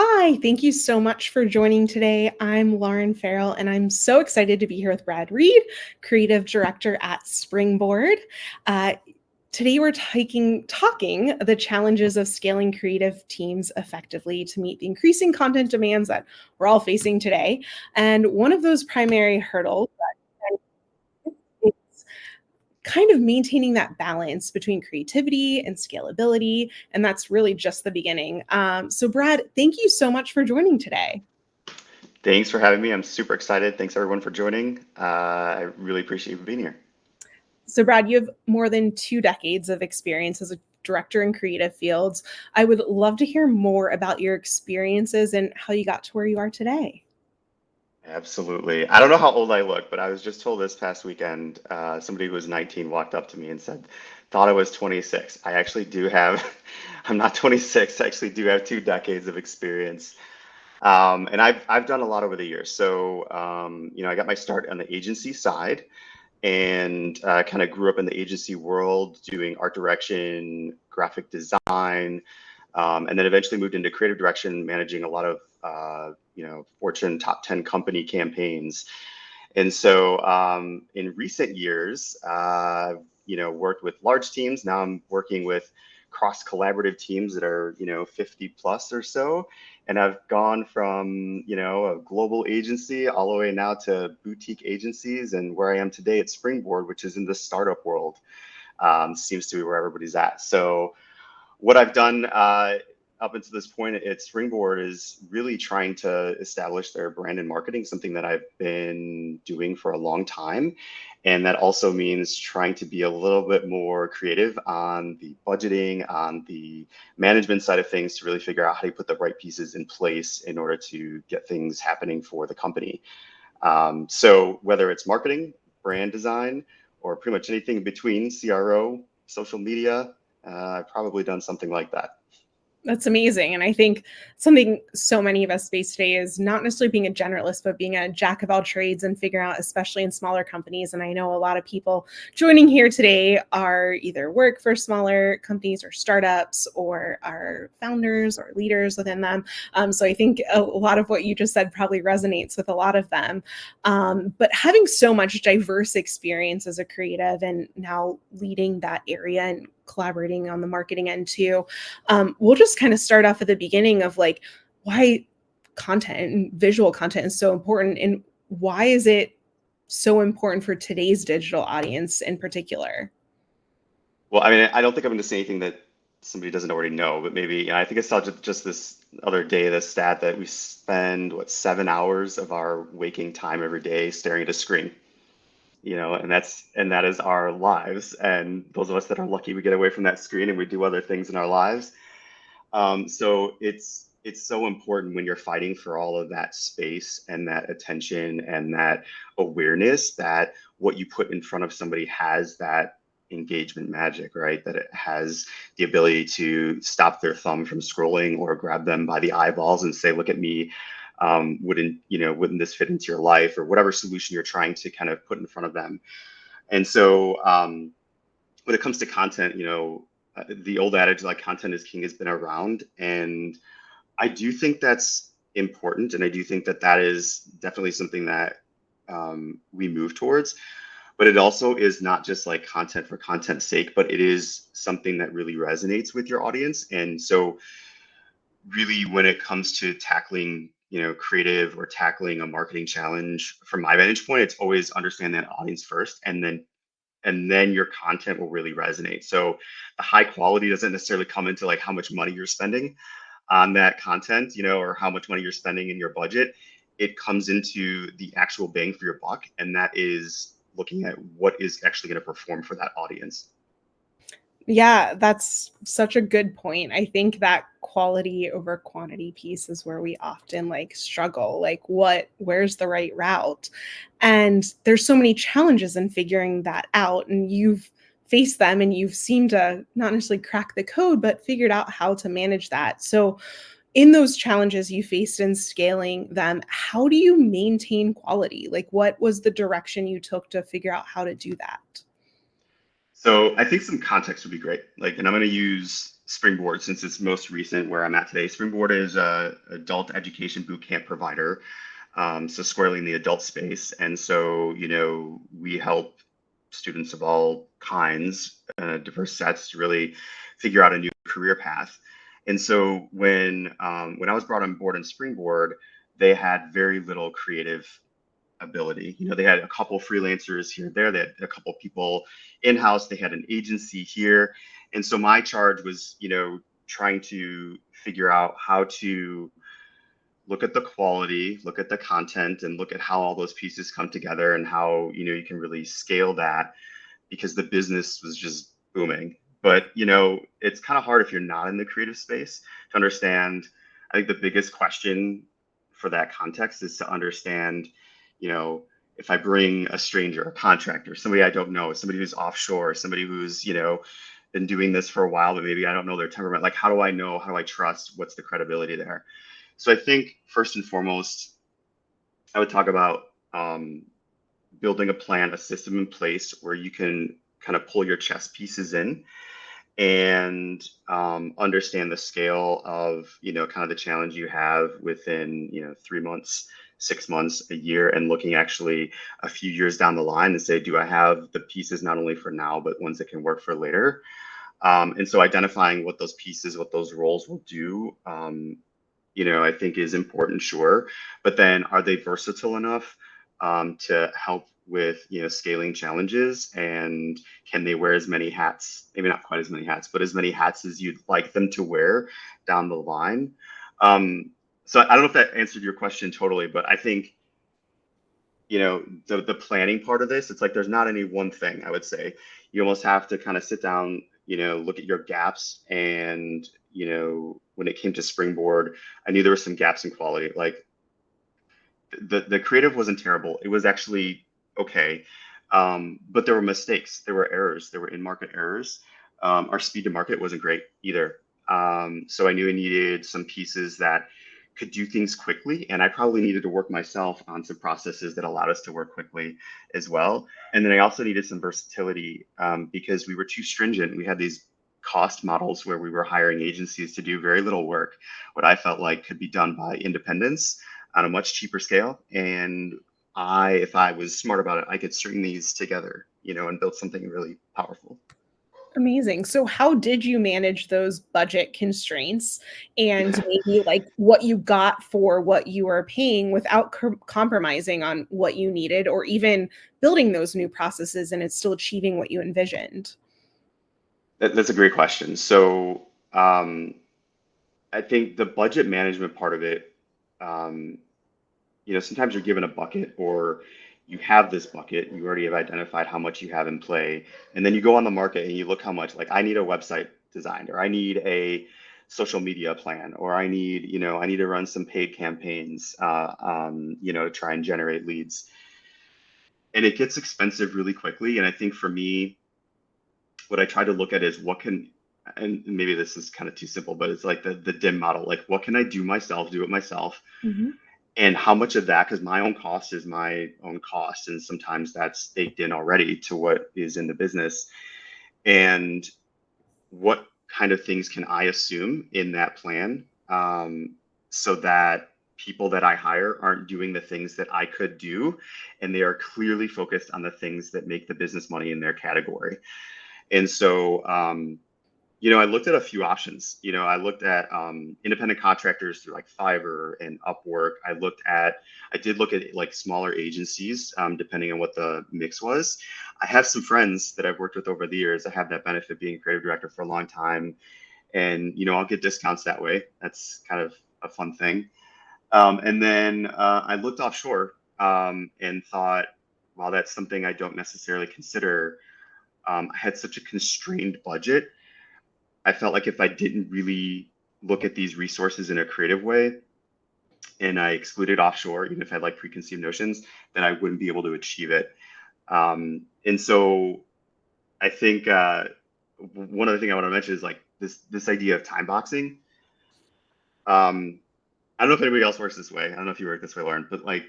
Hi, thank you so much for joining today. I'm Lauren Farrell, and I'm so excited to be here with Reid, Creative Director at Springboard. Uh, Today we're talking the challenges of scaling creative teams effectively to meet the increasing content demands that we're all facing today. And one of those primary hurdles is kind of maintaining that balance between creativity and scalability. And that's really just the beginning. So Brad, thank you so much for joining today. Thanks for having me. I'm super excited. Thanks everyone for joining. I really appreciate you being here. So Brad, you have more than 2 decades of experience as a director in creative fields. I would love to hear more about your experiences and how you got to where you are today. Absolutely. I don't know how old I look, but I was just told this past weekend, somebody who was 19 walked up to me and said, thought I was 26. I actually do have, I'm not 26, I actually do have 2 decades of experience. And I've done a lot over the years. So, I got my start on the agency side and kind of grew up in the agency world doing art direction, graphic design, and then eventually moved into creative direction, managing a lot of Fortune top 10 company campaigns. And so in recent years, worked with large teams. Now I'm working with cross collaborative teams that are 50 plus or so, and I've gone from a global agency all the way now to boutique agencies, and where I am today at Springboard, which is in the startup world. Seems to be where everybody's at. So what I've done up until this point at Springboard is really trying to establish their brand and marketing, something that I've been doing for a long time. And that also means trying to be a little bit more creative on the budgeting, on the management side of things, to really figure out how to put the right pieces in place in order to get things happening for the company. So whether it's marketing, brand design, or pretty much anything in between, CRO, social media, I've probably done something like that. That's amazing. And I think something so many of us face today is not necessarily being a generalist, but being a jack of all trades and figuring out, especially in smaller companies. And I know a lot of people joining here today are either work for smaller companies or startups or are founders or leaders within them. So I think a lot of what you just said probably resonates with a lot of them. But having so much diverse experience as a creative and now leading that area and collaborating on the marketing end too, we'll just kind of start off at the beginning of like why content and visual content is so important, and why is it so important for today's digital audience in particular? Well, I mean, I don't think I'm going to say anything that somebody doesn't already know, but maybe, I think I saw just this other day, the stat that we spend, 7 hours of our waking time every day staring at a screen, and that is our lives. And those of us that are lucky, we get away from that screen and we do other things in our lives. So it's so important when you're fighting for all of that space and that attention and that awareness, that what you put in front of somebody has that engagement magic, right? That it has the ability to stop their thumb from scrolling or grab them by the eyeballs and say, look at me. Wouldn't this fit into your life, or whatever solution you're trying to kind of put in front of them. And so when it comes to content, the old adage like content is king has been around, and I do think that's important, and I do think that that is definitely something that we move towards. But it also is not just like content for content's sake, but it is something that really resonates with your audience. And so really when it comes to tackling creative or tackling a marketing challenge, from my vantage point, it's always understand that audience first, and then your content will really resonate. So the high quality doesn't necessarily come into like how much money you're spending on that content, or how much money you're spending in your budget. It comes into the actual bang for your buck, and that is looking at what is actually going to perform for that audience. Yeah, that's such a good point. I think that quality over quantity piece is where we often like struggle. Like where's the right route? And there's so many challenges in figuring that out. And you've faced them and you've seemed to not necessarily crack the code, but figured out how to manage that. So in those challenges you faced in scaling them, how do you maintain quality? Like what was the direction you took to figure out how to do that? So I think some context would be great. Like, and I'm going to use Springboard, since it's most recent where I'm at today. Springboard is a adult education boot camp provider, so squarely in the adult space. And so, we help students of all kinds, diverse sets, to really figure out a new career path. And so when I was brought on board in Springboard, they had very little creative ability. They had a couple freelancers here, there. They had a couple people in-house. They had an agency here. And so my charge was, trying to figure out how to look at the quality, look at the content, and look at how all those pieces come together and how, you can really scale that, because the business was just booming. But, it's kind of hard if you're not in the creative space to understand. I think the biggest question for that context is to understand, if I bring a stranger, a contractor, somebody I don't know, somebody who's offshore, somebody who's, been doing this for a while, but maybe I don't know their temperament. Like, how do I know? How do I trust? What's the credibility there? So I think first and foremost, I would talk about building a plan, a system in place where you can kind of pull your chess pieces in and understand the scale of, kind of the challenge you have within, 3 months, 6 months, a year, and looking actually a few years down the line and say, do I have the pieces not only for now, but ones that can work for later? And so identifying what those pieces, what those roles will do, I think is important, sure. But then are they versatile enough to help with, scaling challenges? And can they wear as many hats, maybe not quite as many hats, but as many hats as you'd like them to wear down the line? So I don't know if that answered your question totally, but I think, the planning part of this, it's like there's not any one thing. I would say you almost have to kind of sit down, look at your gaps. And, when it came to Springboard, I knew there were some gaps in quality. Like the creative wasn't terrible. It was actually okay. But there were mistakes, there were errors, there were in-market errors. Our speed to market wasn't great either. So I knew I needed some pieces that could do things quickly. And I probably needed to work myself on some processes that allowed us to work quickly as well. And then I also needed some versatility because we were too stringent. We had these cost models where we were hiring agencies to do very little work, what I felt like could be done by independents on a much cheaper scale. And if I was smart about it, I could string these together, and build something really powerful. Amazing. So how did you manage those budget constraints and maybe like what you got for what you were paying without compromising on what you needed, or even building those new processes and it's still achieving what you envisioned? That's a great question. So I think the budget management part of it, um, sometimes you're given a bucket, or you have this bucket, you already have identified how much you have in play, and then you go on the market and you look how much, like, I need a website designed, or I need a social media plan, or I need to run some paid campaigns, to try and generate leads. And it gets expensive really quickly. And I think for me, what I try to look at is and maybe this is kind of too simple, but it's like the dim model, like what can I do myself, do it myself, Mhm. and how much of that, because my own cost is my own cost, and sometimes that's baked in already to what is in the business. And what kind of things can I assume in that plan, so that people that I hire aren't doing the things that I could do, and they are clearly focused on the things that make the business money in their category. And so, I looked at a few options. I looked at independent contractors through like Fiverr and Upwork. I did look at like smaller agencies, depending on what the mix was. I have some friends that I've worked with over the years. I have that benefit of being a creative director for a long time, and I'll get discounts that way. That's kind of a fun thing. And then I looked offshore and thought, wow, that's something I don't necessarily consider. I had such a constrained budget. I felt like if I didn't really look at these resources in a creative way, and I excluded offshore, even if I had like preconceived notions, then I wouldn't be able to achieve it. And so I think one other thing I want to mention is like this idea of time boxing. I don't know if anybody else works this way. I don't know if you work this way, Lauren, but like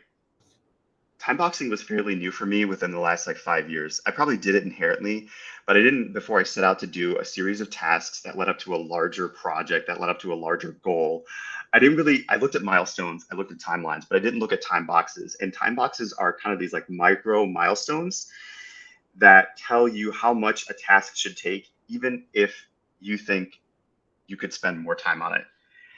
time boxing was fairly new for me within the last like 5 years. I probably did it inherently, but I didn't before I set out to do a series of tasks that led up to a larger project, that led up to a larger goal. I looked at milestones, I looked at timelines, but I didn't look at time boxes. And time boxes are kind of these like micro milestones that tell you how much a task should take, even if you think you could spend more time on it.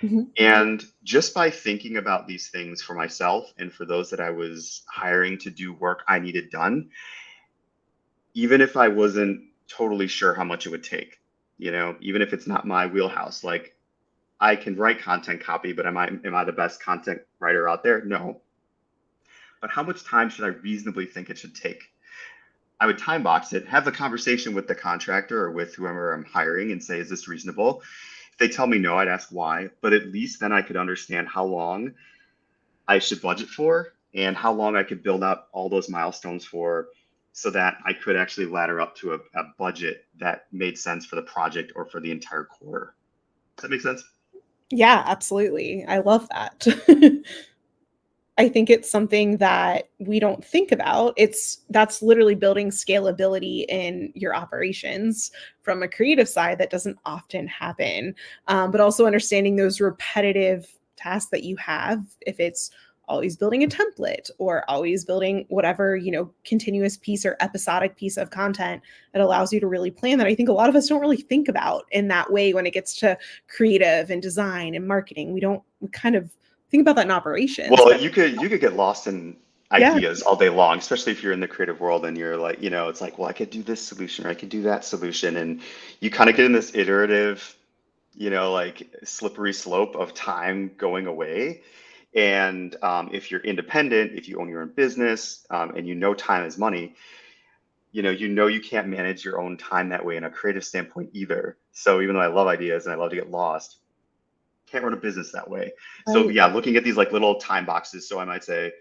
Mhm. And just by thinking about these things for myself and for those that I was hiring to do work I needed done, even if I wasn't totally sure how much it would take, even if it's not my wheelhouse, like I can write content copy, but am I the best content writer out there? No. But how much time should I reasonably think it should take? I would time box it, have the conversation with the contractor or with whoever I'm hiring and say, is this reasonable? If they tell me no, I'd ask why, but at least then I could understand how long I should budget for and how long I could build up all those milestones for so that I could actually ladder up to a budget that made sense for the project or for the entire quarter. Does that make sense? Yeah, absolutely. I love that. I think it's something that we don't think about. That's literally building scalability in your operations from a creative side that doesn't often happen. But also understanding those repetitive tasks that you have, if it's always building a template or always building whatever, continuous piece or episodic piece of content that allows you to really plan that. I think a lot of us don't really think about in that way when it gets to creative and design and marketing. We kind of think about that in operations, Well, but you could get lost in yeah. ideas all day long, especially if you're in the creative world and you're like, it's like, well, I could do this solution or I could do that solution. And you kind of get in this iterative, like slippery slope of time going away. And if you're independent, if you own your own business, and time is money, you can't manage your own time that way in a creative standpoint either. So even though I love ideas and I love to get lost, can't run a business that way. So Right. yeah, looking at these like little time boxes. So I might say,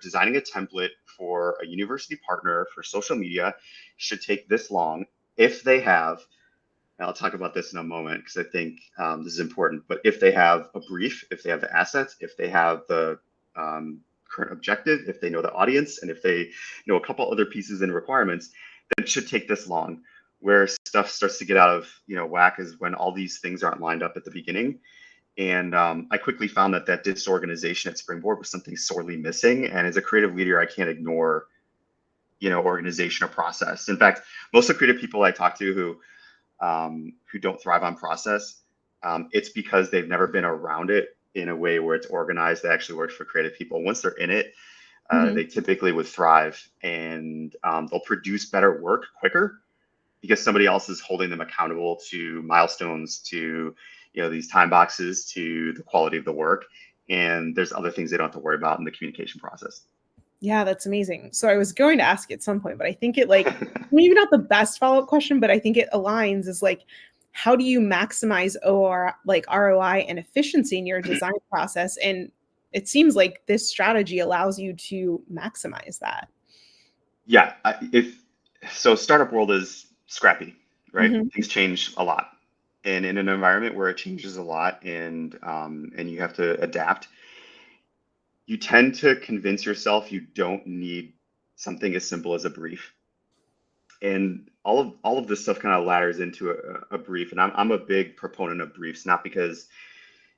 designing a template for a university partner for social media should take this long if they have, and I'll talk about this in a moment because I think this is important, but if they have a brief, if they have the assets, if they have the current objective, if they know the audience, and if they know a couple other pieces and requirements, then it should take this long. Where stuff starts to get out of whack is when all these things aren't lined up at the beginning. And I quickly found that disorganization at Springboard was something sorely missing. And as a creative leader, I can't ignore, organization or process. In fact, most of the creative people I talk to who don't thrive on process, it's because they've never been around it in a way where it's organized that actually works for creative people. Once they're in it, Mhm. they typically would thrive and they'll produce better work quicker because somebody else is holding them accountable to milestones, to these time boxes, to the quality of the work, and there's other things they don't have to worry about in the communication process. Yeah, that's amazing. So I was going to ask at some point, but I think it maybe not the best follow-up question, but I think it aligns is how do you maximize ROI and efficiency in your design process? And it seems like this strategy allows you to maximize that. Yeah, if so, startup world is scrappy, right? Mhm. Things change a lot, and in an environment where it changes a lot, and you have to adapt, you tend to convince yourself you don't need something as simple as a brief. And all of this stuff kind of ladders into a brief. And I'm a big proponent of briefs, not because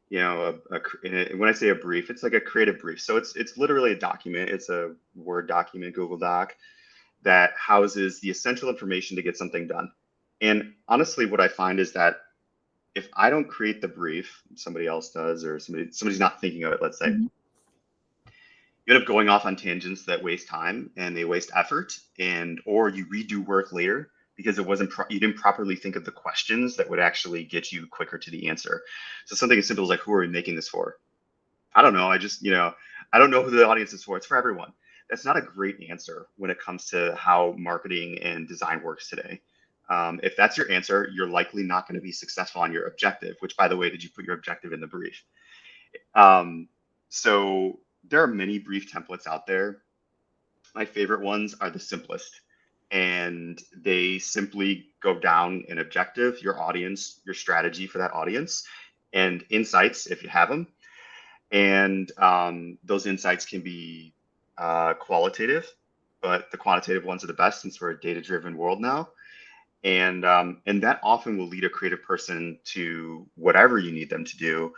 when I say a brief, it's like a creative brief. So it's literally a document. It's a Word document, Google Doc, that houses the essential information to get something done. And honestly, what I find is that if I don't create the brief, somebody else does, or somebody's not thinking of it, let's say, Mhm. you end up going off on tangents that waste time and they waste effort, and or you redo work later because you didn't properly think of the questions that would actually get you quicker to the answer. So something as simple as like, who are we making this for? I don't know. I don't know who the audience is for. It's for everyone. That's not a great answer when it comes to how marketing and design works today. If that's your answer, you're likely not going to be successful on your objective, which, by the way, did you put your objective in the brief? Um, so there are many brief templates out there. My favorite ones are the simplest, and they simply go down an objective, your audience, your strategy for that audience, and insights if you have them. And those insights can be qualitative, but the quantitative ones are the best since we're a data-driven world now. And that often will lead a creative person to whatever you need them to do,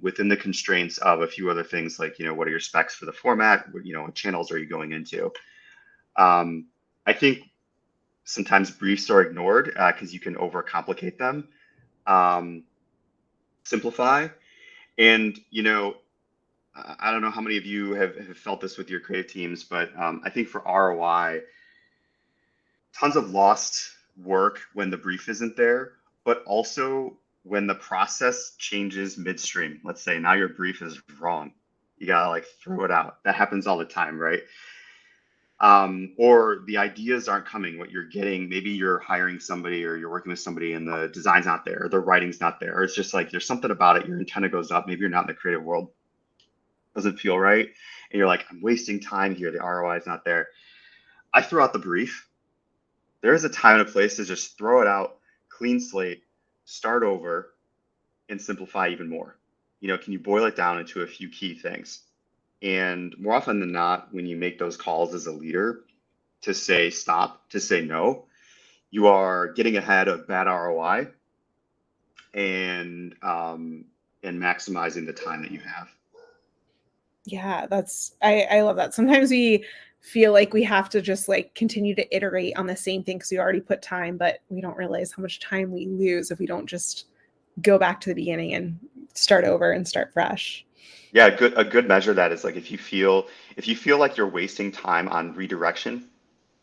within the constraints of a few other things like, what are your specs for the format? What channels are you going into? I think sometimes briefs are ignored because you can overcomplicate them. Um, Simplify. And, I don't know how many of you have felt this with your creative teams, but I think for ROI, tons of lost work when the brief isn't there, but also when the process changes midstream. Let's say now your brief is wrong. You gotta like throw it out. That happens all the time, right? Or the ideas aren't coming. What you're getting, maybe you're hiring somebody or you're working with somebody and the design's not there, or the writing's not there, or it's just like there's something about it. Your antenna goes up. Maybe you're not in the creative world, doesn't feel right, and you're like, I'm wasting time here. The ROI is not there. I throw out the brief. There is a time and a place to just throw it out, clean slate, start over, and simplify even more. Can you boil it down into a few key things? And more often than not, when you make those calls as a leader to say stop, to say no, you are getting ahead of bad ROI and maximizing the time that you have. Yeah, I love that. Sometimes we feel like we have to just like continue to iterate on the same thing because we already put time, but we don't realize how much time we lose if we don't just go back to the beginning and start over and start fresh. Yeah, a good measure of that is like if you feel like you're wasting time on redirection,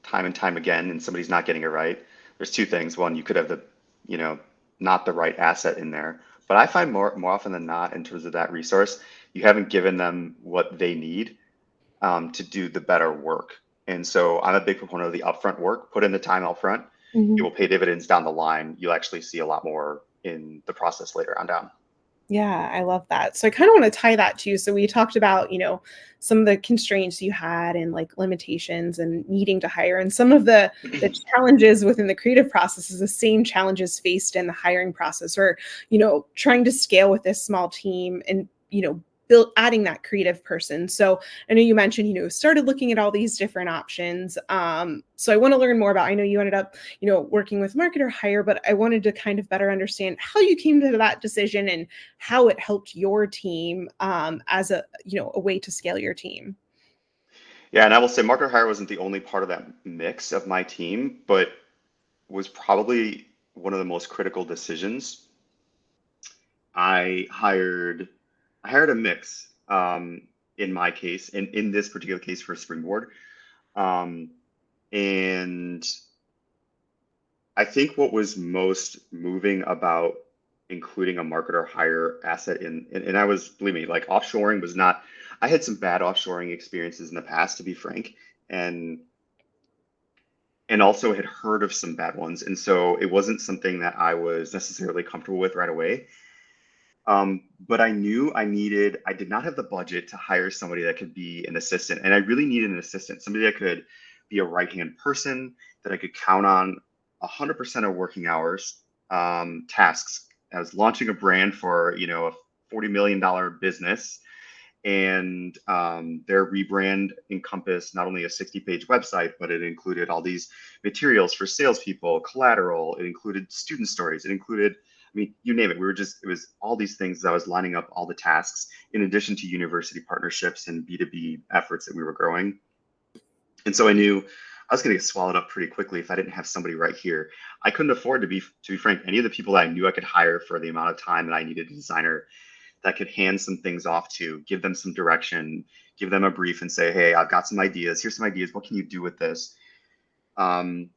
time and time again, and somebody's not getting it right, there's two things. One, you could have you know, not the right asset in there. But I find more often than not, in terms of that resource, you haven't given them what they need to do the better work. And so I'm a big proponent of the upfront work. Put in the time upfront. It will pay dividends down the line. You'll actually see a lot more in the process later on down. Yeah, I love that. So I kind of want to tie that too. So we talked about, some of the constraints you had and like limitations and needing to hire and some of the challenges within the creative process is the same challenges faced in the hiring process or, trying to scale with this small team and, build adding that creative person. So I know you mentioned, started looking at all these different options. So I want to learn more about, I know you ended up, working with marketer hire, but I wanted to kind of better understand how you came to that decision and how it helped your team as a way to scale your team. Yeah, and I will say market hire wasn't the only part of that mix of my team, but was probably one of the most critical decisions. I hired I hired a mix in my case, in this particular case for Springboard. Um, and I think what was most moving about including a marketer hire asset and I was, believe me, like offshoring was not, I had some bad offshoring experiences in the past, to be frank, and also had heard of some bad ones. And so it wasn't something that I was necessarily comfortable with right away. But I knew I did not have the budget to hire somebody that could be an assistant. And I really needed an assistant, somebody that could be a right-hand person that I could count on 100% of working hours, tasks. I was launching a brand for, a $40 million business. And their rebrand encompassed not only a 60-page website, but it included all these materials for salespeople, collateral. It included student stories. It included, I mean, you name it. It was all these things that I was lining up all the tasks in addition to university partnerships and B2B efforts that we were growing. And so I knew I was going to get swallowed up pretty quickly if I didn't have somebody right here. I couldn't afford to be frank, any of the people that I knew I could hire for the amount of time that I needed a designer that could hand some things off to, give them some direction, give them a brief and say, hey, I've got some ideas. Here's some ideas. What can you do with this? And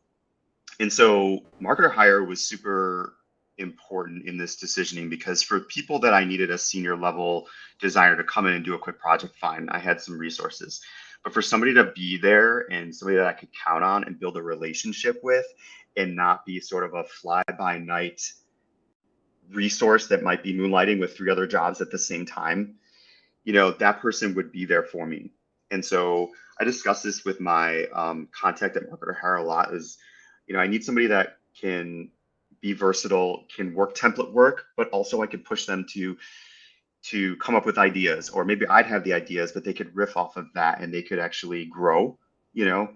so marketer hire was super important in this decisioning because for people that I needed a senior level designer to come in and do a quick project, fine, I had some resources. But for somebody to be there and somebody that I could count on and build a relationship with and not be sort of a fly by night resource that might be moonlighting with three other jobs at the same time, that person would be there for me. And so I discussed this with my contact at Marketer Hire a lot is, I need somebody that can be versatile, can work template work, but also I could push them to to come up with ideas, or maybe I'd have the ideas, but they could riff off of that and they could actually grow, you know?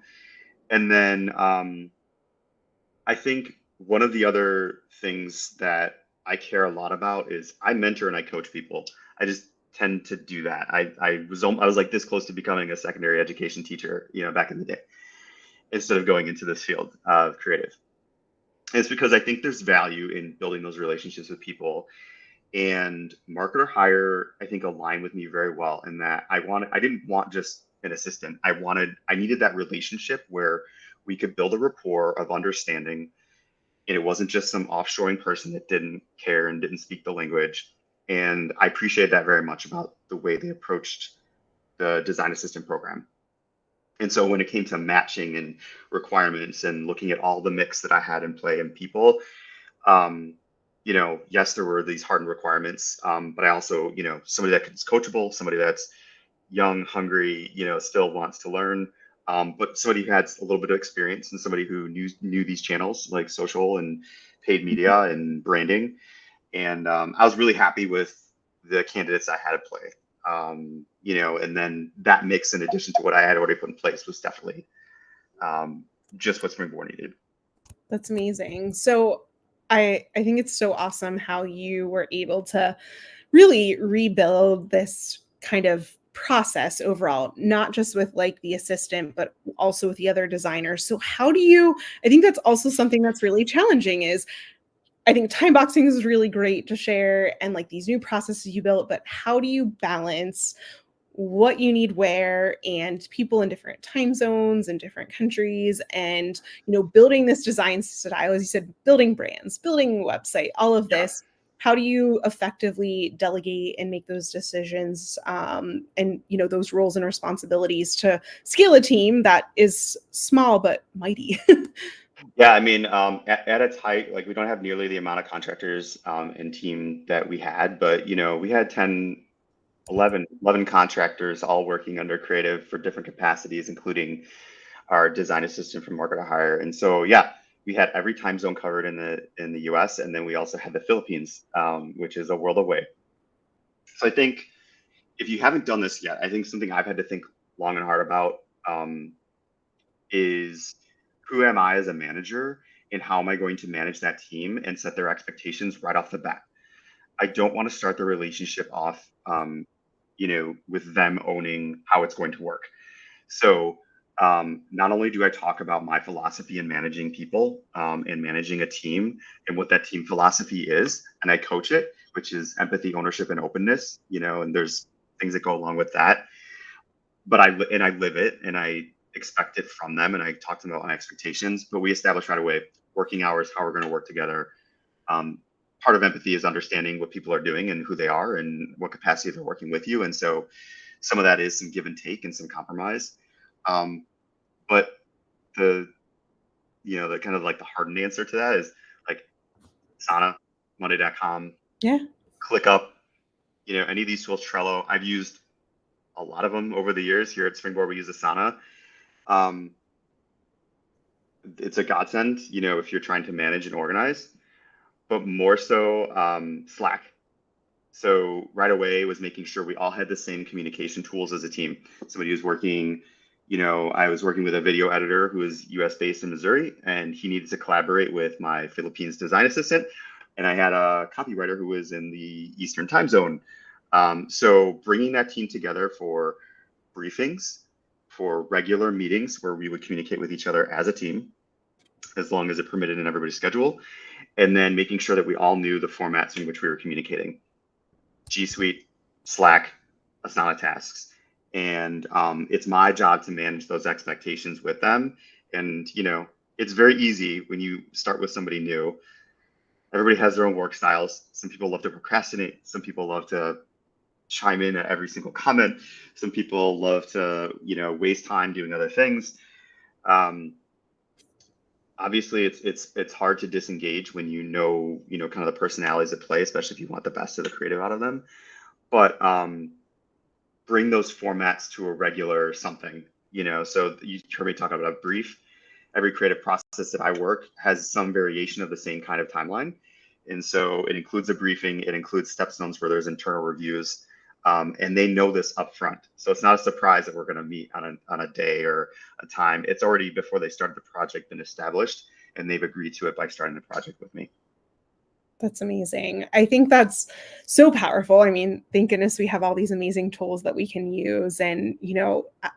And then I think one of the other things that I care a lot about is I mentor and I coach people. I just tend to do that. I was like this close to becoming a secondary education teacher, back in the day, instead of going into this field of creative. And it's because I think there's value in building those relationships with people. And marketer hire, I think, aligned with me very well in that I didn't want just an assistant. I needed that relationship where we could build a rapport of understanding, and it wasn't just some offshoring person that didn't care and didn't speak the language. And I appreciate that very much about the way they approached the design assistant program. And so when it came to matching and requirements and looking at all the mix that I had in play and people, yes, there were these hardened requirements, but I also, somebody that's coachable, somebody that's young, hungry, still wants to learn, but somebody who had a little bit of experience and somebody who knew these channels like social and paid media and branding. And I was really happy with the candidates I had at play. And then that mix, in addition to what I had already put in place, was definitely just what Springboard needed. That's amazing. So I think it's so awesome how you were able to really rebuild this kind of process overall, not just with like the assistant, but also with the other designers. So I think that's also something that's really challenging is I think time boxing is really great to share and like these new processes you built, but how do you balance what you need where and people in different time zones and different countries and building this design style, as you said, building brands, building website, all of this. How do you effectively delegate and make those decisions and those roles and responsibilities to scale a team that is small but mighty? Yeah, I mean, at its height, like we don't have nearly the amount of contractors and team that we had, but we had 10, 11 contractors all working under creative for different capacities, including our design assistant from market to hire. And so, yeah, we had every time zone covered in the US, and then we also had the Philippines, which is a world away. So I think if you haven't done this yet, I think something I've had to think long and hard about is who am I as a manager and how am I going to manage that team and set their expectations right off the bat. I don't want to start the relationship off, with them owning how it's going to work. So not only do I talk about my philosophy in managing people and managing a team and what that team philosophy is, and I coach it, which is empathy, ownership, and openness, and there's things that go along with that. But I live it and I expect it from them, and I talk to them about my expectations. But we establish right away working hours, how we're going to work together. Part of empathy is understanding what people are doing and who they are and what capacity they're working with you. And so some of that is some give and take and some compromise. But the kind of like the hardened answer to that is like Asana, Monday.com, ClickUp, any of these tools, Trello. I've used a lot of them over the years. Here at Springboard, we use Asana. It's a godsend, if you're trying to manage and organize, but more so Slack. So right away was making sure we all had the same communication tools as a team. Somebody who's working, I was working with a video editor who is US based in Missouri, and he needed to collaborate with my Philippines design assistant. And I had a copywriter who was in the Eastern time zone. So bringing that team together for briefings, for regular meetings where we would communicate with each other as a team, as long as it permitted in everybody's schedule, and then making sure that we all knew the formats in which we were communicating. G Suite, Slack, Asana tasks. And it's my job to manage those expectations with them. And, it's very easy when you start with somebody new. Everybody has their own work styles. Some people love to procrastinate. Some people love to chime in at every single comment. Some people love to, waste time doing other things. Obviously, it's hard to disengage when kind of the personalities at play, especially if you want the best of the creative out of them. But bring those formats to a regular something, So you heard me talk about a brief. Every creative process that I work has some variation of the same kind of timeline. And so it includes a briefing, it includes step zones where there's internal reviews, and they know this up front. So it's not a surprise that we're going to meet on a day or a time. It's already before they started the project been established, and they've agreed to it by starting the project with me. That's amazing. I think that's so powerful. I mean, thank goodness we have all these amazing tools that we can use. And,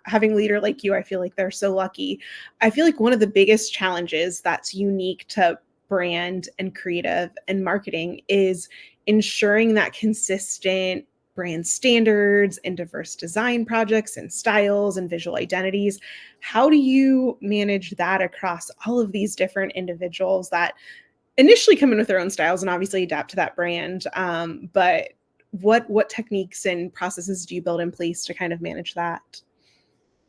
having a leader like you, I feel like they're so lucky. I feel like one of the biggest challenges that's unique to brand and creative and marketing is ensuring that consistent brand standards and diverse design projects and styles and visual identities. How do you manage that across all of these different individuals that initially come in with their own styles and obviously adapt to that brand? But what techniques and processes do you build in place to kind of manage that?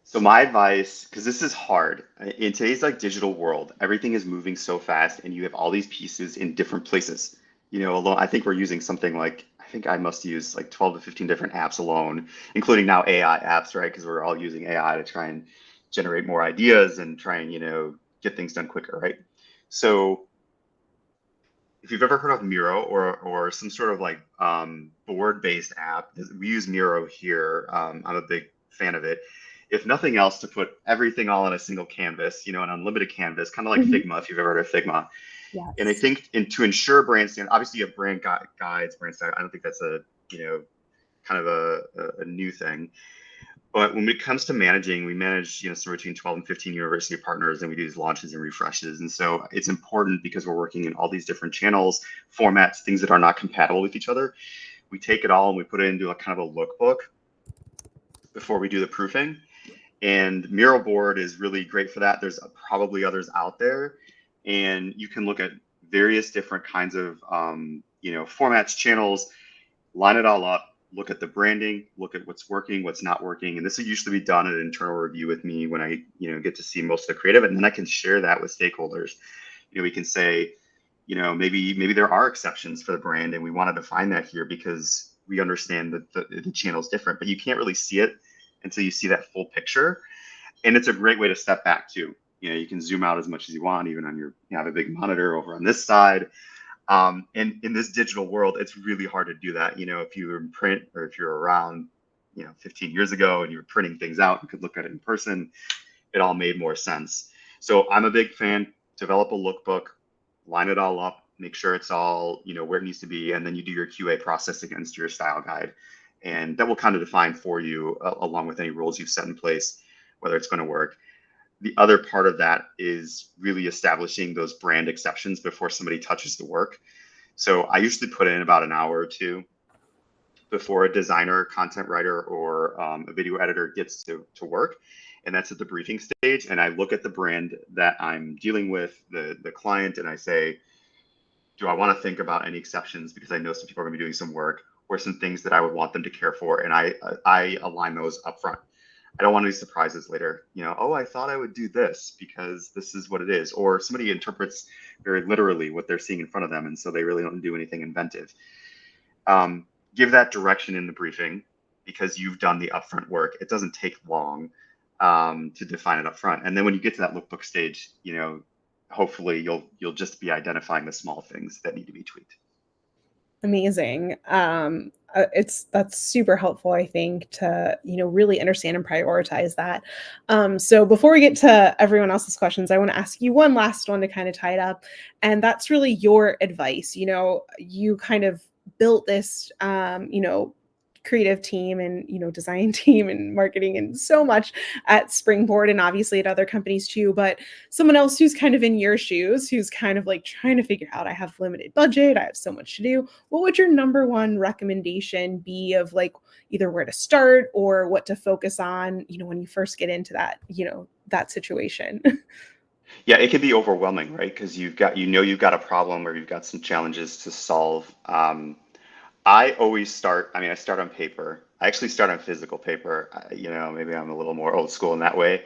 So my advice, because this is hard in today's like digital world, everything is moving so fast, and you have all these pieces in different places. Alone, I think we're using something like I think I must use like 12 to 15 different apps alone, including now AI apps, right? Because we're all using AI to try and generate more ideas and try and get things done quicker, right? So if you've ever heard of Miro or some sort of like board-based app, we use Miro here. I'm a big fan of it. If nothing else, to put everything all on a single canvas, an unlimited canvas, kind of like Mhm. Figma, if you've ever heard of Figma. And I Yes. think to ensure brand standard, obviously you have brand guides, brand style. I don't think that's kind of a new thing. But when it comes to managing, we manage, somewhere between 12 and 15 university partners, and we do these launches and refreshes. And so it's important because we're working in all these different channels, formats, things that are not compatible with each other. We take it all and we put it into a kind of a lookbook before we do the proofing. And Miro board is really great for that. There's probably others out there, and you can look at various different kinds of, formats, channels, line it all up, look at the branding, look at what's working, what's not working. And this will usually be done at an internal review with me when I, get to see most of the creative, and then I can share that with stakeholders. We can say, maybe there are exceptions for the brand, and we want to define that here because we understand that the channel is different, but you can't really see it until you see that full picture. And it's a great way to step back too. You can zoom out as much as you want, even on your, have a big monitor over on this side. And in this digital world, it's really hard to do that. If you were in print or if you're around, 15 years ago and you were printing things out, you could look at it in person. It all made more sense. So I'm a big fan. Develop a lookbook, line it all up, make sure it's all, where it needs to be. And then you do your QA process against your style guide. And that will kind of define for you, along with any rules you've set in place, whether it's going to work. The other part of that is really establishing those brand exceptions before somebody touches the work. So I usually put in about an hour or two before a designer, content writer, or a video editor gets to work. And that's at the briefing stage. And I look at the brand that I'm dealing with, the client, and I say, do I want to think about any exceptions? Because I know some people are going to be doing some work, or some things that I would want them to care for. And I align those up front. I don't want any surprises later. Oh, I thought I would do this because this is what it is. Or somebody interprets very literally what they're seeing in front of them, and so they really don't do anything inventive. Give that direction in the briefing because you've done the upfront work. It doesn't take long to define it up front. And then when you get to that lookbook stage, hopefully you'll just be identifying the small things that need to be tweaked. Amazing. That's super helpful, I think, to really understand and prioritize that. So before we get to everyone else's questions, I want to ask you one last one to kind of tie it up, and that's really your advice. You kind of built this, creative team and design team and marketing and so much at Springboard and obviously at other companies too, but someone else who's kind of in your shoes, who's kind of like trying to figure out, I have limited budget, I have so much to do, what would your number one recommendation be of like either where to start or what to focus on when you first get into that that situation? Yeah, it can be overwhelming, right? Because you've got a problem or you've got some challenges to solve. I always start, I start on paper. I actually start on physical paper. Maybe I'm a little more old school in that way.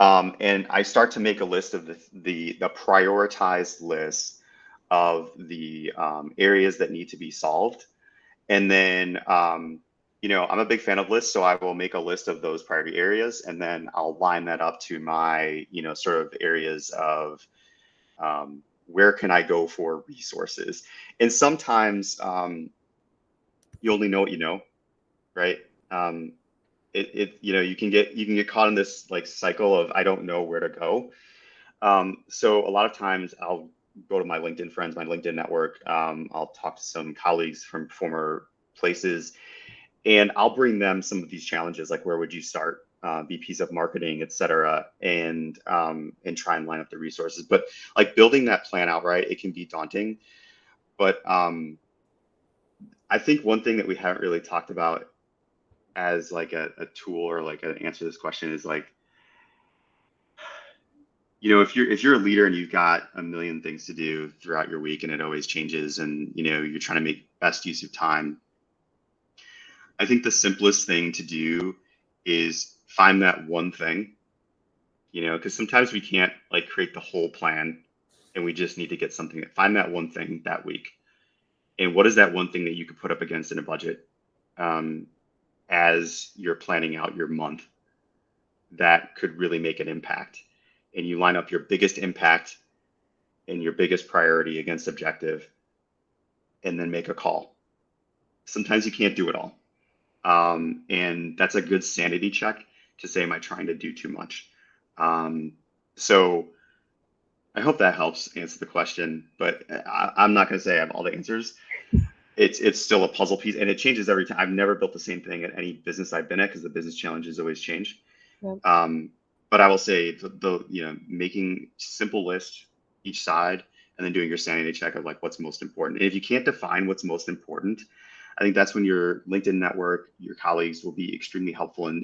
And I start to make a list of the prioritized list of the areas that need to be solved. And then, I'm a big fan of lists, so I will make a list of those priority areas, and then I'll line that up to my, sort of areas of where can I go for resources? And sometimes you only know what you know, right? You can get caught in this like cycle of I don't know where to go. So a lot of times I'll go to my LinkedIn friends, my LinkedIn network. I'll talk to some colleagues from former places, and I'll bring them some of these challenges, like where would you start, VPs of marketing, et cetera, and try and line up the resources. But like building that plan out, right? It can be daunting, but I think one thing that we haven't really talked about as like a tool or like an answer to this question is like, if you're a leader and you've got a million things to do throughout your week and it always changes and you're trying to make best use of time, I think the simplest thing to do is find that one thing, because sometimes we can't like create the whole plan and we just need to get something. Find that one thing that week. And what is that one thing that you could put up against in a budget as you're planning out your month that could really make an impact? And you line up your biggest impact and your biggest priority against objective and then make a call. Sometimes you can't do it all. And that's a good sanity check to say, am I trying to do too much? So I hope that helps answer the question, but I'm not going to say I have all the answers. It's still a puzzle piece and it changes every time. I've never built the same thing at any business I've been at because the business challenges always change. Yep. But I will say making simple lists each side and then doing your sanity check of like what's most important. And if you can't define what's most important, I think that's when your LinkedIn network, your colleagues will be extremely helpful in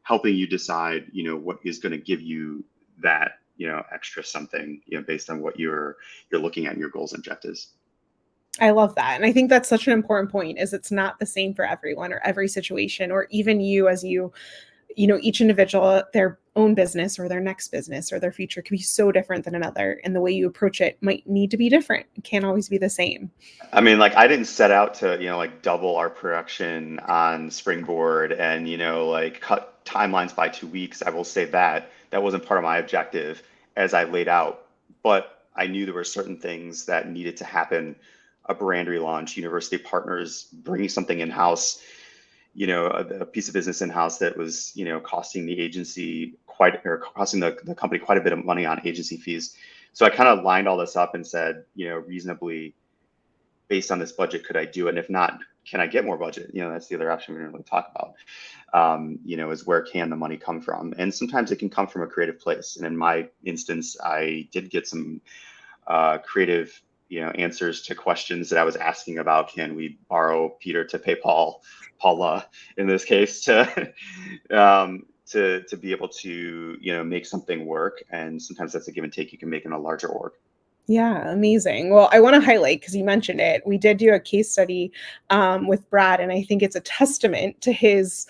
helping you decide, what is going to give you that, extra something, based on what you're looking at in your goals and objectives. I love that. And I think that's such an important point is it's not the same for everyone or every situation, or even you as each individual, their own business or their next business or their future can be so different than another. And the way you approach it might need to be different. It can't always be the same. I mean, like I didn't set out to, like double our production on Springboard and, like cut timelines by 2 weeks. I will say that wasn't part of my objective as I laid out, but I knew there were certain things that needed to happen. A brand relaunch, university partners, bringing something in-house, a piece of business in-house that was, costing the agency costing the company quite a bit of money on agency fees. So I kind of lined all this up and said, reasonably based on this budget, could I do it? And if not, can I get more budget? That's the other option we didn't really talk about, is where can the money come from? And sometimes it can come from a creative place. And in my instance, I did get some creative answers to questions that I was asking about. Can we borrow Peter to pay Paula in this case to be able to make something work? And sometimes that's a give and take you can make in a larger org. Yeah, amazing. Well, I want to highlight, because you mentioned it, we did do a case study with Brad, and I think it's a testament to his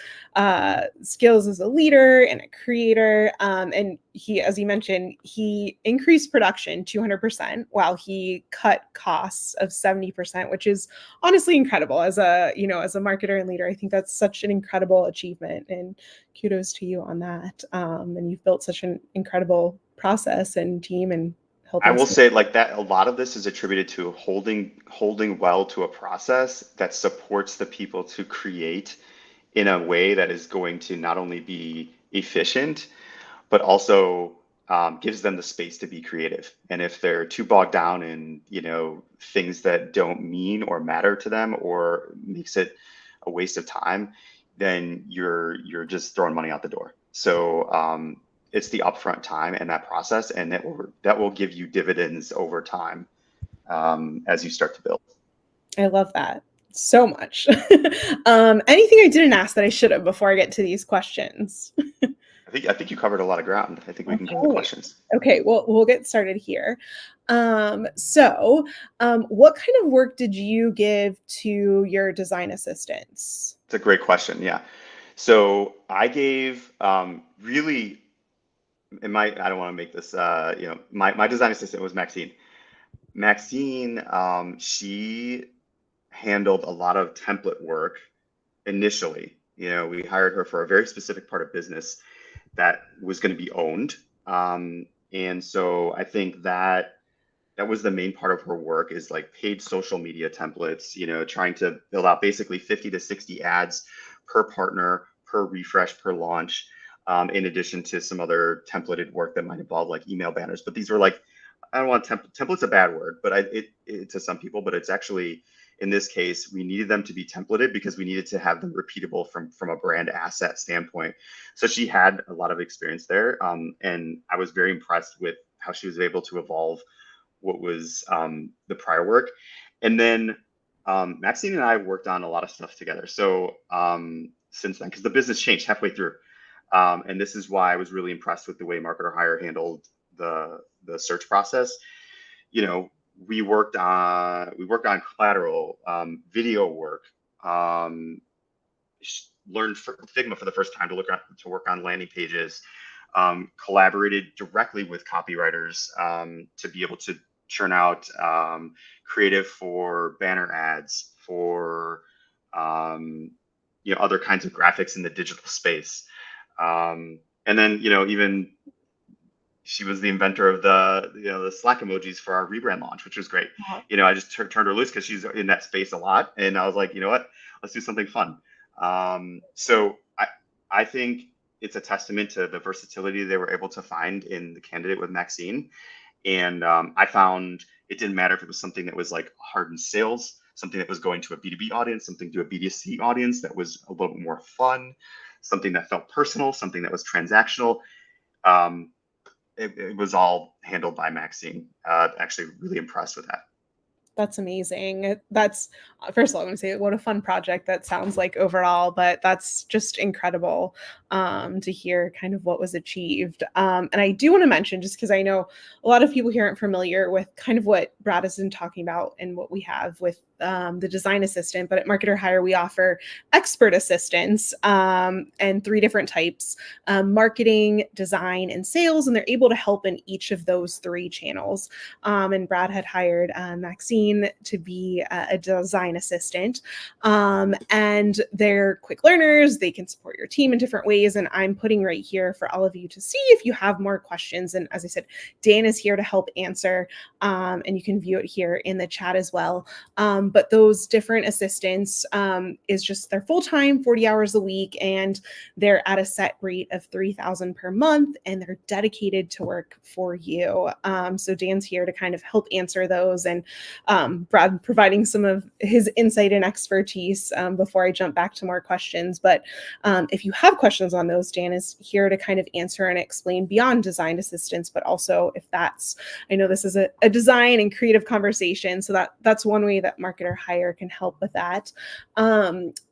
skills as a leader and a creator. And he, as you mentioned, he increased production 200% while he cut costs of 70%, which is honestly incredible. As a marketer and leader, I think that's such an incredible achievement, and kudos to you on that. And you've built such an incredible process and team and I will say like that a lot of this is attributed to holding well to a process that supports the people to create in a way that is going to not only be efficient, but also gives them the space to be creative. And if they're too bogged down in, things that don't mean or matter to them or makes it a waste of time, then you're just throwing money out the door. So it's the upfront time and that process, and that will give you dividends over time as you start to build. I love that so much. Anything I didn't ask that I should have before I get to these questions? I think you covered a lot of ground. I think we can get the questions. Okay, well, we'll get started here. So what kind of work did you give to your design assistants? It's a great question. Yeah. So I gave really, I don't want to make this, my design assistant was Maxine. Maxine, she handled a lot of template work initially. We hired her for a very specific part of business that was going to be owned. And so I think that that was the main part of her work, is like paid social media templates, trying to build out basically 50 to 60 ads per partner, per refresh, per launch, in addition to some other templated work that might involve like email banners. But these were like, I don't want template's a bad word, but it to some people, but it's actually, in this case, we needed them to be templated because we needed to have them repeatable from a brand asset standpoint. So she had a lot of experience there, and I was very impressed with how she was able to evolve what was the prior work. And then Maxine and I worked on a lot of stuff together. So since then, because the business changed halfway through, and this is why I was really impressed with the way Marketer Hire handled the search process. We worked on collateral, video work, learned Figma for the first time to work on landing pages, collaborated directly with copywriters to be able to churn out creative for banner ads, for other kinds of graphics in the digital space. And then, even she was the inventor of the Slack emojis for our rebrand launch, which was great. Wow. I just turned her loose because she's in that space a lot. And I was like, you know what, let's do something fun. So I think it's a testament to the versatility they were able to find in the candidate with Maxine. And I found it didn't matter if it was something that was like hardened sales, something that was going to a B2B audience, something to a B2C audience that was a little bit more fun, something that felt personal, something that was transactional. It was all handled by Maxine. Actually really impressed with that. That's amazing. That's, first of all, I'm going to say what a fun project that sounds like overall, but that's just incredible to hear kind of what was achieved. And I do want to mention, just because I know a lot of people here aren't familiar with kind of what Brad has been talking about and what we have with the design assistant, but at Marketer Hire, we offer expert assistants and 3 different types, marketing, design, and sales, and they're able to help in each of those 3 channels. And Brad had hired Maxine to be a design assistant, and they're quick learners. They can support your team in different ways, and I'm putting right here for all of you to see if you have more questions. And as I said, Dan is here to help answer, and you can view it here in the chat as well. But those different assistants is just they're full-time, 40 hours a week, and they're at a set rate of $3,000 per month, and they're dedicated to work for you. So Dan's here to kind of help answer those, and Brad providing some of his insight and expertise before I jump back to more questions. But if you have questions on those, Dan is here to kind of answer and explain beyond design assistance, but also if that's, I know this is a design and creative conversation, so that's one way that Marketer Hire can help with that.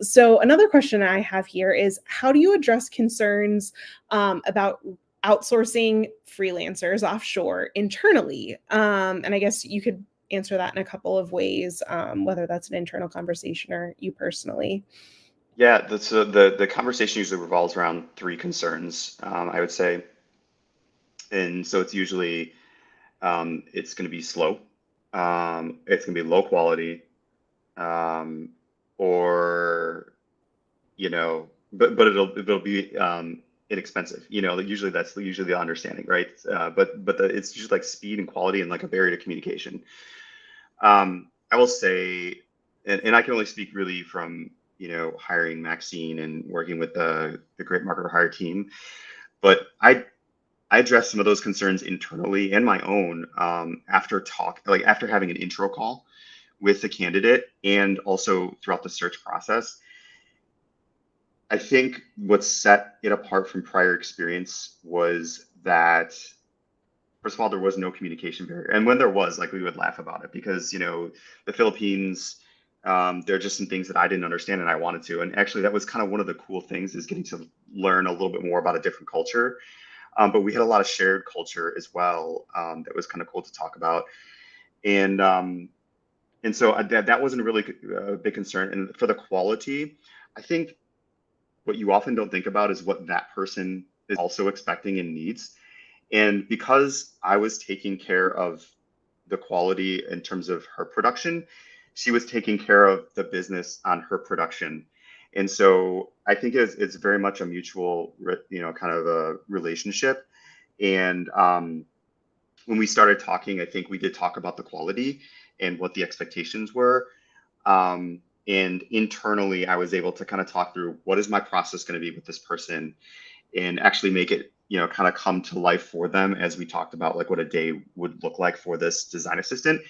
So another question I have here is, how do you address concerns about outsourcing freelancers offshore internally? And I guess you could answer that in a couple of ways, whether that's an internal conversation or you personally. Yeah, the conversation usually revolves around 3 concerns, I would say. And so it's usually it's going to be slow, it's going to be low quality, or but it'll be inexpensive. Usually that's usually the understanding, right? It's usually like speed and quality and like a barrier to communication. I will say, and I can only speak really from hiring Maxine and working with the great Marketer Hire team, but I addressed some of those concerns internally and my own after having an intro call with the candidate and also throughout the search process. I think what set it apart from prior experience was that, first of all, there was no communication barrier. And when there was, like, we would laugh about it because, the Philippines, there are just some things that I didn't understand and I wanted to. And actually, that was kind of one of the cool things, is getting to learn a little bit more about a different culture. But we had a lot of shared culture as well, that was kind of cool to talk about. And so that wasn't really a big concern. And for the quality, I think what you often don't think about is what that person is also expecting and needs. And because I was taking care of the quality in terms of her production, she was taking care of the business on her production. And so I think it's very much a mutual, kind of a relationship. And when we started talking, I think we did talk about the quality and what the expectations were. And internally, I was able to kind of talk through what is my process going to be with this person and actually make it, kind of come to life for them as we talked about like what a day would look like for this design assistant.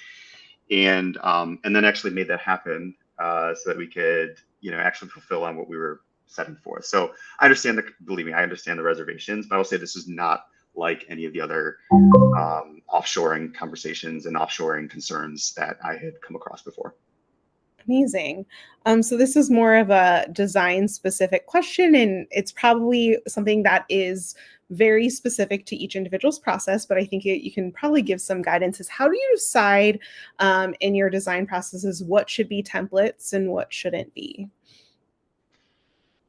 And then actually made that happen so that we could, actually fulfill on what we were setting for. So I understand believe me, I understand the reservations, but I will say this is not like any of the other offshoring conversations and offshoring concerns that I had come across before. Amazing. So this is more of a design specific question, and it's probably something that is very specific to each individual's process, but I think you can probably give some guidance. Is how do you decide in your design processes what should be templates and what shouldn't be?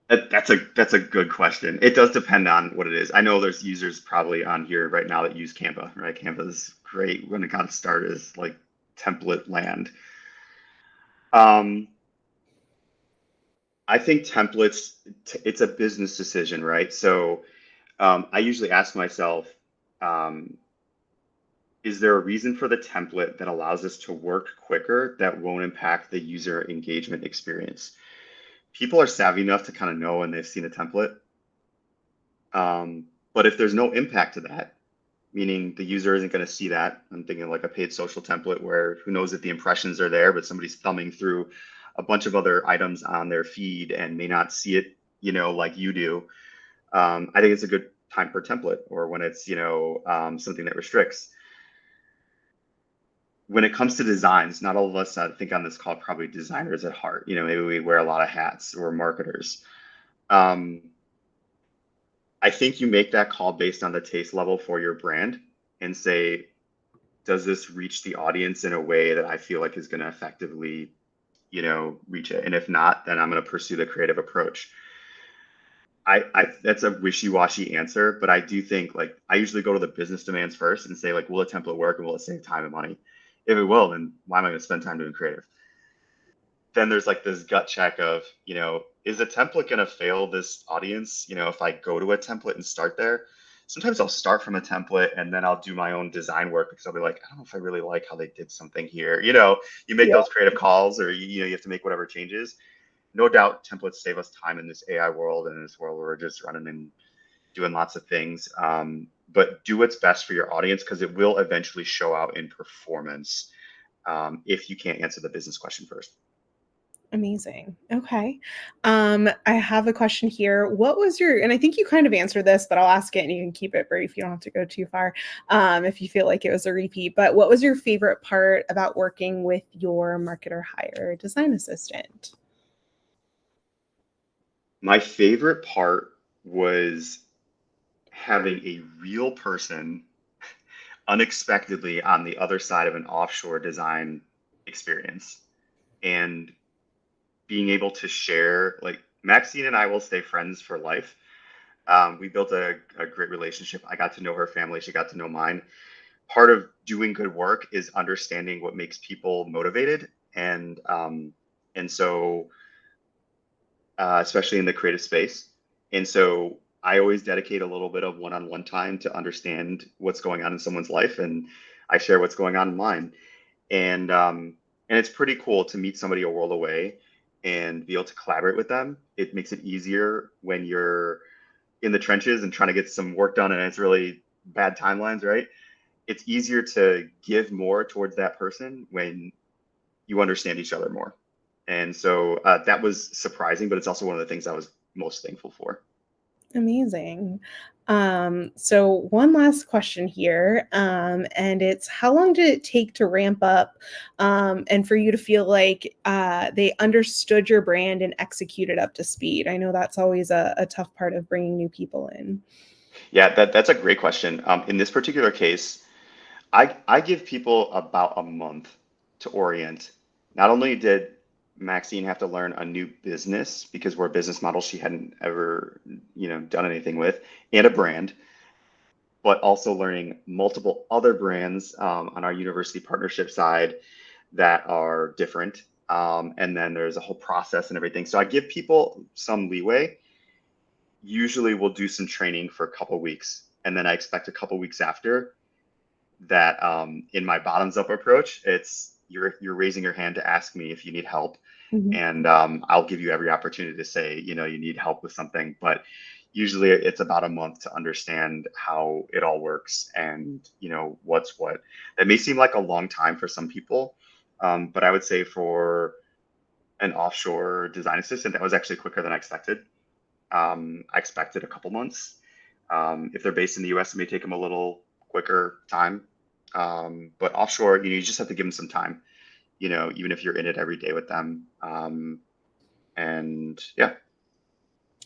That's a good question. It does depend on what it is. I know there's users probably on here right now that use Canva, right? Canva is great when it got started as like template land. I think templates, it's a business decision, right? So I usually ask myself, um, is there a reason for the template that allows us to work quicker that won't impact the user engagement experience? People are savvy enough to kind of know when they've seen a template. But if there's no impact to that, meaning the user isn't going to see that, I'm thinking like a paid social template where who knows if the impressions are there, but somebody's thumbing through a bunch of other items on their feed and may not see it, like you do. I think it's a good time for a template, or when it's, something that restricts. When it comes to designs, not all of us, I think on this call, probably designers at heart. Maybe we wear a lot of hats or marketers. Um, I think you make that call based on the taste level for your brand and say, does this reach the audience in a way that I feel like is going to effectively, reach it? And if not, then I'm going to pursue the creative approach. I that's a wishy-washy answer, but I do think like I usually go to the business demands first and say like, will a template work and will it save time and money? If it will, then why am I going to spend time doing creative? Then there's like this gut check of, is a template going to fail this audience? If I go to a template and start there, sometimes I'll start from a template and then I'll do my own design work because I'll be like, I don't know if I really like how they did something here. You make those creative calls or, you have to make whatever changes. No doubt templates save us time in this AI world and in this world where we're just running and doing lots of things. But do what's best for your audience because it will eventually show out in performance if you can't answer the business question first. Amazing. Okay. I have a question here. What was and I think you kind of answered this, but I'll ask it and you can keep it brief. You don't have to go too far if you feel like it was a repeat. But what was your favorite part about working with your marketer hire design assistant? My favorite part was having a real person unexpectedly on the other side of an offshore design experience and being able to share, like Maxine and I will stay friends for life. We built a great relationship. I got to know her family. She got to know mine. Part of doing good work is understanding what makes people motivated. And so, especially in the creative space. And so I always dedicate a little bit of one-on-one time to understand what's going on in someone's life. And I share what's going on in mine. And it's pretty cool to meet somebody a world away and be able to collaborate with them. It makes it easier when you're in the trenches and trying to get some work done and it's really bad timelines, right? It's easier to give more towards that person when you understand each other more. And so that was surprising, but it's also one of the things I was most thankful for. Amazing. So one last question here, and it's how long did it take to ramp up and for you to feel like they understood your brand and executed up to speed? I know that's always a tough part of bringing new people in. Yeah, that's a great question. In this particular case, I give people about a month to orient. Not only did Maxine have to learn a new business because we're a business model she hadn't ever, done anything with, and a brand, but also learning multiple other brands on our university partnership side that are different. And then there's a whole process and everything. So I give people some leeway. Usually we'll do some training for a couple weeks, and then I expect a couple weeks after that in my bottoms up approach, it's you're raising your hand to ask me if you need help. Mhm. And I'll give you every opportunity to say, you need help with something. But usually it's about a month to understand how it all works and, what's what. That may seem like a long time for some people, but I would say for an offshore design assistant, that was actually quicker than I expected. I expected a couple months. If they're based in the US, it may take them a little quicker time. But offshore, you just have to give them some time, even if you're in it every day with them. And yeah.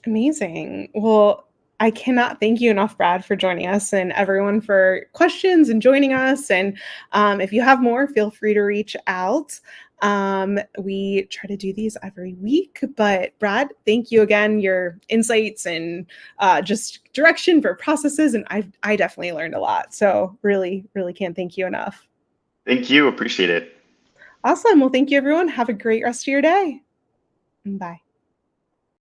Amazing. Well, I cannot thank you enough, Brad, for joining us and everyone for questions and joining us. And if you have more, feel free to reach out. We try to do these every week, but Brad, thank you again. Your insights and just direction for processes. And I definitely learned a lot. So really, really can't thank you enough. Thank you. Appreciate it. Awesome. Well, thank you, everyone. Have a great rest of your day. Bye.